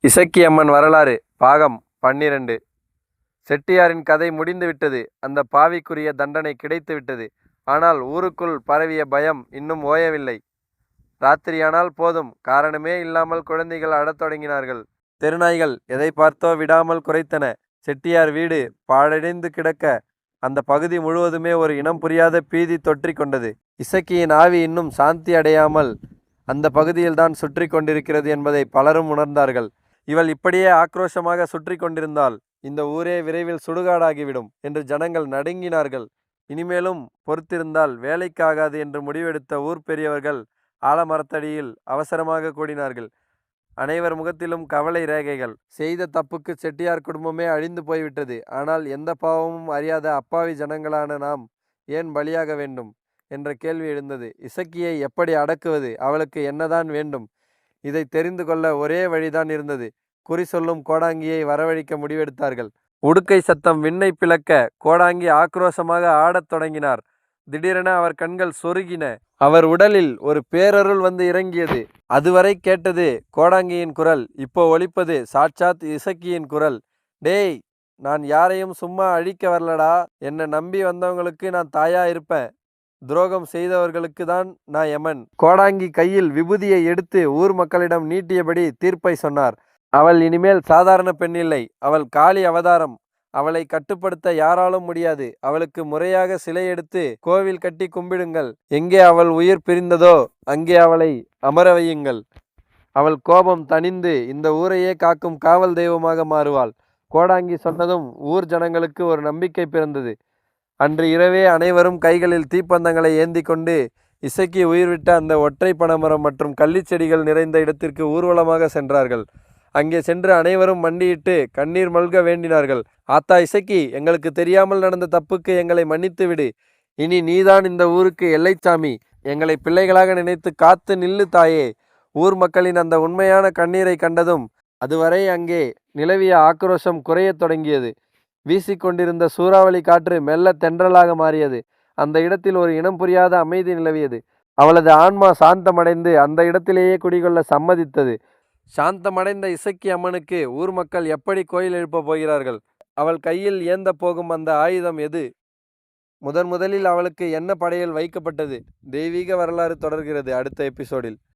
இசக்கியம்மன் வரலாறு பாகம் 12. செட்டியாரின் கதை முடிந்துவிட்டது. அந்த பாவிக்குரிய தண்டனை கிடைத்துவிட்டது. ஆனால் ஊருக்குள் பரவிய பயம் இன்னும் ஓயவில்லை. ராத்திரியானால் போதும், காரணமே இல்லாமல் குழந்தைகள் அழத் தொடங்கினார்கள். தெருநாய்கள் எதை பார்த்தோ விடாமல் குரைத்தன. செட்டியார் வீடு பாழடைந்து கிடக்க அந்த பகுதி முழுவதுமே ஒரு இனம் புரியாத பீதி தொற்றிக் கொண்டது. இசக்கியின் ஆவி இன்னும் சாந்தி அடையாமல் அந்த பகுதியில்தான் சுற்றி கொண்டிருக்கிறது என்பதை பலரும் உணர்ந்தார்கள். இவள் இப்படியே ஆக்ரோஷமாக சுற்றி கொண்டிருந்தால் இந்த ஊரே விரைவில் சுடுகாடாகிவிடும் என்று ஜனங்கள் நடுங்கினார்கள். இனிமேலும் பொறுத்திருந்தால் வேலைக்காகாது என்று முடிவெடுத்த ஊர் பெரியவர்கள் ஆலமரத்தடியில் அவசரமாக கூடினார்கள். அனைவர் முகத்திலும் கவலை ரேகைகள். செய்த தப்புக்கு செட்டியார் குடும்பமே அழிந்து போய்விட்டது. ஆனால் எந்த பாவமும் அறியாத அப்பாவி ஜனங்களான நாம் ஏன் பலியாக வேண்டும் என்ற கேள்வி எழுந்தது. இசக்கியை எப்படி அடக்குவது? அவளுக்கு என்னதான் வேண்டும்? இதை தெரிந்து கொள்ள ஒரே வழிதான் இருந்தது. குறி சொல்லும் கோடாங்கியை வரவழைக்க முடிவெடுத்தார்கள். உடுக்கை சத்தம் விண்ணை பிளக்க கோடாங்கி ஆக்ரோஷமாக ஆடத் தொடங்கினார். திடீரென அவர் கண்கள் சொருகின. அவர் உடலில் ஒரு பேரருள் வந்து இறங்கியது. அதுவரை கேட்டது கோடாங்கியின் குரல். இப்போ ஒலிப்பது சாட்சாத் இசக்கியின் குரல். டேய், நான் யாரையும் சும்மா அழிக்க வரலடா. என்னை நம்பி வந்தவங்களுக்கு நான் தாயா இருப்பேன். துரோகம் செய்தவர்களுக்கு தான் நான் யமன். கோடாங்கி கையில் விபூதியை எடுத்து ஊர் மக்களிடம் நீட்டியபடி தீர்ப்பை சொன்னார். அவள் இனிமேல் சாதாரண பெண் இல்லை. அவள் காளி அவதாரம். அவளை கட்டுப்படுத்த யாராலும் முடியாது. அவளுக்கு முறையாக சிலை எடுத்து கோவில் கட்டி கும்பிடுங்கள். எங்கே அவள் உயிர் பிரிந்ததோ அங்கே அவளை அமர வையுங்கள். அவள் கோபம் தணிந்து இந்த ஊரையே காக்கும் காவல் தெய்வமாக மாறுவாள். கோடாங்கி சொன்னதும் ஊர் ஜனங்களுக்கு ஒரு நம்பிக்கை பிறந்தது. அன்று இரவே அனைவரும் கைகளில் தீப்பந்தங்களை ஏந்தி கொண்டு இசக்கி உயிர்விட்ட அந்த ஒற்றை பனைமரம் மற்றும் கள்ளிச்செடிகள் நிறைந்த இடத்திற்கு ஊர்வலமாக சென்றார்கள். அங்கே சென்று அனைவரும் மண்டியிட்டு கண்ணீர் மல்க வேண்டினார்கள். ஆத்தா இசக்கி, எங்களுக்கு தெரியாமல் நடந்த தப்புக்கு எங்களை மன்னித்து விடு. இனி நீதான் இந்த ஊருக்கு எல்லைச்சாமி. எங்களை பிள்ளைகளாக நினைத்து காத்து நில்லு தாயே. ஊர் மக்களின் அந்த உண்மையான கண்ணீரை கண்டதும் அதுவரை அங்கே நிலவிய ஆக்ரோஷம் குறையத் தொடங்கியது. வீசிக்கொண்டிருந்த சூறாவளி காற்று மெல்ல தென்றலாக மாறியது. அந்த இடத்தில் ஒரு இனம் புரியாத அமைதி நிலவியது. அவளது ஆன்மா சாந்தமடைந்து அந்த இடத்திலேயே குடிகொள்ள சம்மதித்தது. சாந்தமடைந்த இசக்கி அம்மனுக்கு ஊர் மக்கள் எப்படி கோயில் எழுப்பப் போகிறார்கள்? அவள் கையில் ஏந்த போகும் அந்த ஆயுதம் எது? முதலில் அவளுக்கு என்ன படையல் வைக்கப்பட்டது? தெய்வீக வரலாறு தொடர்கிறது அடுத்த எபிசோடில்.